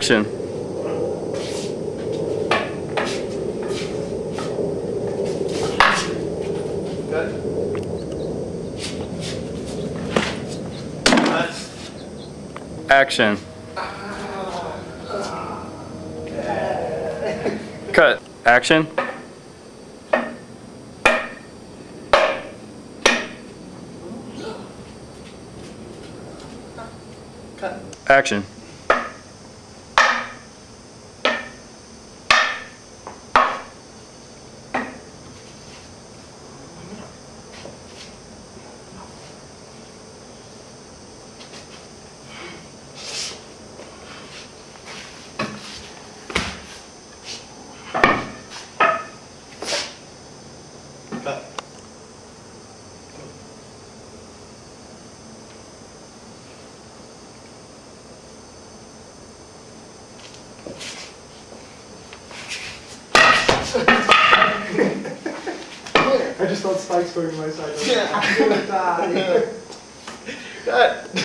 Action. Good. Action. Cut. Action. Cut. Action. Cut. I just thought Spike's going to my side. Yeah. I'm gonna die. Cut.